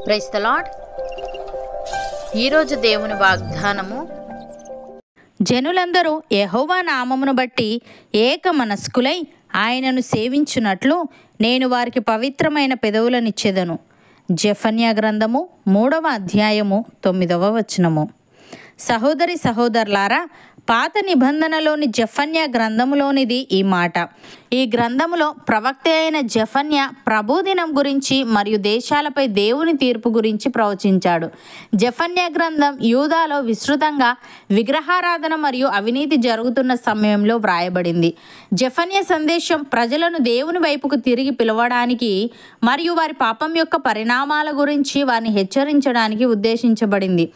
Praise the lord. ఈరోజు దేవుని వాగ్దానము, జనులందరూ యెహోవా నామమును బట్టి ఏక మనస్కులై ఆయనను సేవించున్నట్లు నేను వారికి పవిత్రమైన పెదవులనిచ్చెదను. జెఫన్యా గ్రంథము 3వ అధ్యాయము 9వ వచనము. సహోదరి సహోదరులారా, పాత నిబంధనలోని జెఫన్యా గ్రంథములోనిది ఈ మాట. ఈ గ్రంథములో ప్రవక్త అయిన జెఫన్యా ప్రభుదినం గురించి మరియు దేశాలపై దేవుని తీర్పు గురించి ప్రవచించాడు. జెఫన్యా గ్రంథం యూదాలో విస్తృతంగా విగ్రహారాధన మరియు అవినీతి జరుగుతున్న సమయంలో వ్రాయబడింది. జెఫన్యా సందేశం ప్రజలను దేవుని వైపుకు తిరిగి పిలవడానికి మరియు వారి పాపం యొక్క పరిణామాల గురించి వారిని హెచ్చరించడానికి ఉద్దేశించబడింది.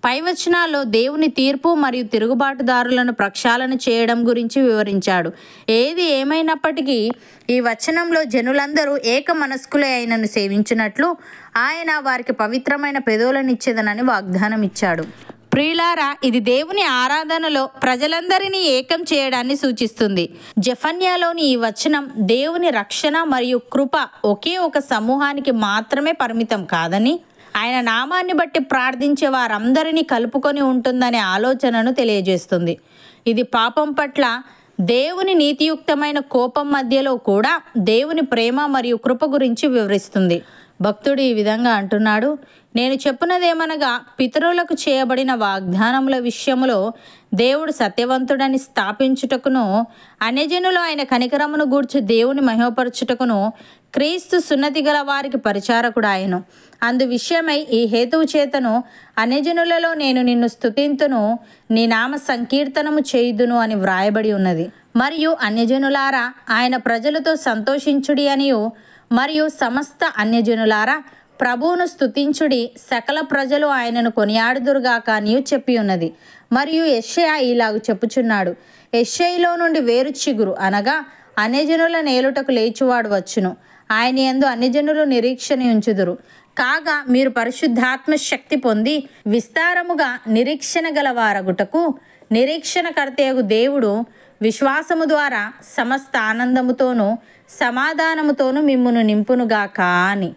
పై వచనాల్లో దేవుని తీర్పు మరియు తిరుగుబాటుదారులను ప్రక్షాళన చేయడం గురించి వివరించాడు. ఏది ఏమైనప్పటికీ ఈ వచనంలో జనులందరూ ఏక మనస్కులై ఆయనను సేవించినట్లు ఆయన వారికి పవిత్రమైన పెదవులనిచ్చేదనని వాగ్దానం ఇచ్చాడు. ప్రియులారా, ఇది దేవుని ఆరాధనలో ప్రజలందరినీ ఏకం చేయడాన్ని సూచిస్తుంది. జెఫన్యాలోని ఈ వచనం దేవుని రక్షణ మరియు కృప ఒకే ఒక సమూహానికి మాత్రమే పరిమితం కాదని, ఆయన నామాన్ని బట్టి ప్రార్థించే వారందరినీ కలుపుకొని ఉంటుందనే ఆలోచనను తెలియజేస్తుంది. ఇది పాపం పట్ల దేవుని నీతియుక్తమైన కోపం మధ్యలో కూడా దేవుని ప్రేమ మరియు కృప గురించి వివరిస్తుంది. భక్తుడు ఈ విధంగా అంటున్నాడు, నేను చెప్పునదేమనగా, పితరులకు చేయబడిన వాగ్దానముల విషయములో దేవుడు సత్యవంతుడని స్థాపించుటకును, అన్యజనులు ఆయన కనికరమును గూర్చి దేవుని మహిమపరచుటకును క్రీస్తు సున్నతి గల వారికి పరిచారకుడాయను. అందు విషయమై ఈ హేతువు చేతను అన్యజనులలో నేను నిన్ను స్తుతింతును, నీ నామ సంకీర్తనము చేయుదును అని వ్రాయబడి ఉన్నది. మరియు అన్యజనులారా, ఆయన ప్రజలతో సంతోషించుడి అనియు, మరియు సమస్త అన్యజనులారా ప్రభువును స్తుతించుడి, సకల ప్రజలు ఆయనను కొనియాడుదురుగాక అనియు చెప్పి ఉన్నది. మరియు యెషయా ఇలాగు చెప్పుచున్నాడు, యెషయిలో నుండి వేరు చిగురు అనగా అన్యజనుల నేలుటకు లేచువాడు వచ్చును, ఆయన యందు అన్యజనులు నిరీక్షణ ఉంచుదురు. కాగా మీరు పరిశుద్ధాత్మ శక్తి పొంది విస్తారముగా నిరీక్షణ గలవారగుటకు నిరీక్షణకర్తయగు దేవుడు విశ్వాసము ద్వారా సమస్త ఆనందముతోనూ సమాధానముతోనూ మిమ్మును నింపునుగాక అని.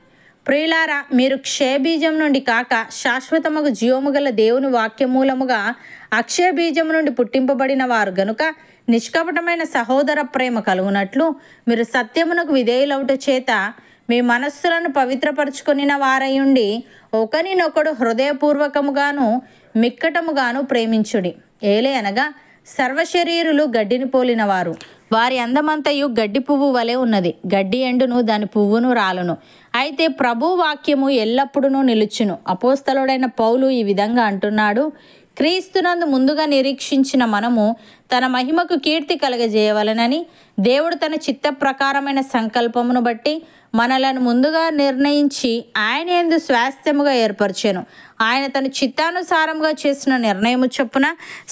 ప్రియులారా, మీరు క్షయబీజం నుండి కాక శాశ్వతముగు జీవము గల దేవుని వాక్యమూలముగా అక్షయ బీజము నుండి పుట్టింపబడిన వారు గనుక నిష్కపటమైన సహోదర ప్రేమ కలుగునట్లు మీరు సత్యమునకు విధేయులవుట చేత మీ మనస్సులను పవిత్రపరచుకొనిన వారయుండి ఒకరినొకడు హృదయపూర్వకముగాను మిక్కటముగాను ప్రేమించుడి. ఏలే అనగా సర్వశరీరులు గడ్డిని పోలిన వారు, వారి అందమంతయు గడ్డి పువ్వు వలె ఉన్నది. గడ్డి ఎండును, దాని పువ్వును రాలును, అయితే ప్రభు వాక్యము ఎల్లప్పుడూ నిలుచును. అపోస్తలుడైన పౌలు ఈ విధంగా అంటున్నాడు, క్రీస్తునందు ముందుగా నిరీక్షించిన మనము తన మహిమకు కీర్తి కలగజేయవలనని దేవుడు తన చిత్త ప్రకారమైన సంకల్పమును బట్టి మనలను ముందుగా నిర్ణయించి ఆయన యందు స్వాస్థ్యముగా ఏర్పరచెను. ఆయన తన చిత్తానుసారముగా చేసిన నిర్ణయము చొప్పున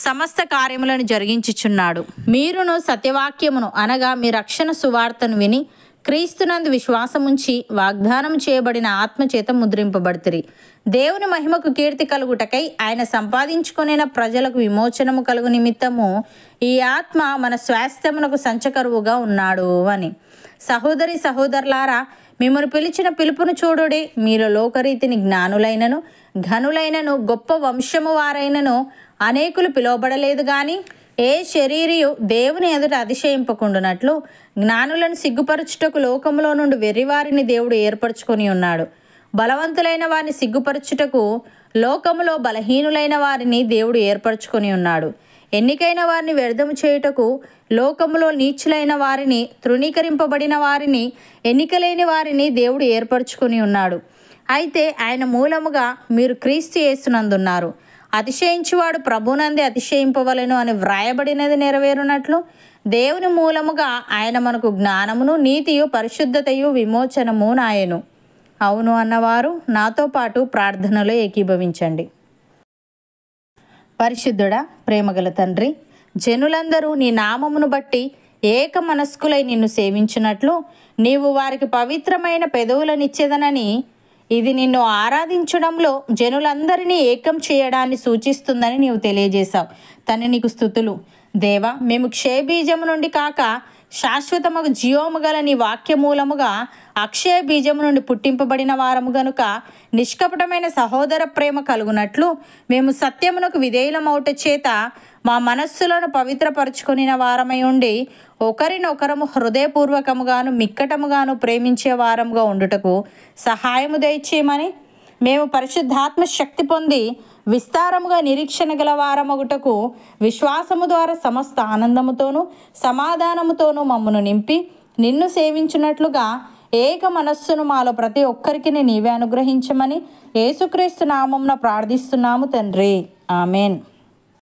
సమస్త కార్యములను జరిగించుచున్నాడు. మీరును సత్యవాక్యమును అనగా మీ రక్షణ సువార్తను విని క్రీస్తునందు విశ్వాసముంచి వాగ్దానం చేయబడిన ఆత్మచేత ముద్రింపబడితిరి. దేవుని మహిమకు కీర్తి కలుగుటకై ఆయన సంపాదించుకొనిన ప్రజలకు విమోచనము కలుగు నిమిత్తము ఈ ఆత్మ మన స్వాస్థ్యమునకు సంచకరువుగా ఉన్నాడు అని. సహోదరి సహోదరులారా, మిమ్మల్ని పిలిచిన పిలుపును చూడుడి. మీరు లోకరీతిని జ్ఞానులైనను ఘనులైనను గొప్ప వంశము వారైనను అనేకులు పిలువబడలేదు గాని ఏ శరీరియు దేవుని ఎదుట అతిశయింపకుండునట్లు జ్ఞానులను సిగ్గుపరచుటకు లోకములో నుండి వెర్రివారిని దేవుడు ఏర్పరచుకొని ఉన్నాడు. బలవంతులైన వారిని సిగ్గుపరచుటకు లోకములో బలహీనులైన వారిని దేవుడు ఏర్పరచుకొని ఉన్నాడు. ఎన్నికైన వారిని వ్యర్థము చేయుటకు లోకములో నీచులైన వారిని, తృణీకరింపబడిన వారిని, ఎన్నికలేని వారిని దేవుడు ఏర్పరచుకొని ఉన్నాడు. అయితే ఆయన మూలముగా మీరు క్రీస్తు యేసునందున్నారు. అతిశయించువాడు ప్రభునందే అతిశయింపవలెను అని వ్రాయబడినది నెరవేరునట్లు దేవుని మూలముగా ఆయన మనకు జ్ఞానమును, నీతియు, పరిశుద్ధతయు, విమోచనము నాయను. అవును అన్నవారు నాతో పాటు ప్రార్థనలో ఏకీభవించండి. పరిశుద్ధుడా, ప్రేమగల తండ్రి, జనులందరూ నీ నామమును బట్టి ఏక మనస్కులై నిన్ను సేవించున్నట్లు నీవు వారికి పవిత్రమైన పెదవులనిచ్చేదనని, ఇది నిన్ను ఆరాధించడంలో జనులందరినీ ఏకం చేయడాన్ని సూచిస్తుందని నీవు తెలియజేశావు. తండ్రి, నీకు స్తుతులు. దేవా, మేము క్షయబీజము నుండి కాక శాశ్వతముగా జీవము గల నీ వాక్యమూలముగా అక్షయ బీజము నుండి పుట్టింపబడిన వారము గనుక నిష్కపటమైన సహోదర ప్రేమ కలుగునట్లు మేము సత్యమునకు విధేయులమౌట చేత మా మనస్సులను పవిత్రపరచుకొనిన వారమై ఉండి ఒకరినొకరము హృదయపూర్వకముగాను మిక్కటముగాను ప్రేమించే వారముగా ఉండుటకు సహాయము దయచేయమని మేము పరిశుద్ధాత్మ శక్తి పొంది విస్తారముగా నిరీక్షణ గల వారమగుటకు విశ్వాసము ద్వారా సమస్త ఆనందముతోనూ సమాధానముతోనూ మమ్మను నింపి నిన్ను సేవించున్నట్లుగా ఏక మనస్సును మాలో ప్రతి ఒక్కరికి నీవే అనుగ్రహించమని యేసుక్రీస్తు నామమున ప్రార్థిస్తున్నాము తండ్రి. ఆమెన్.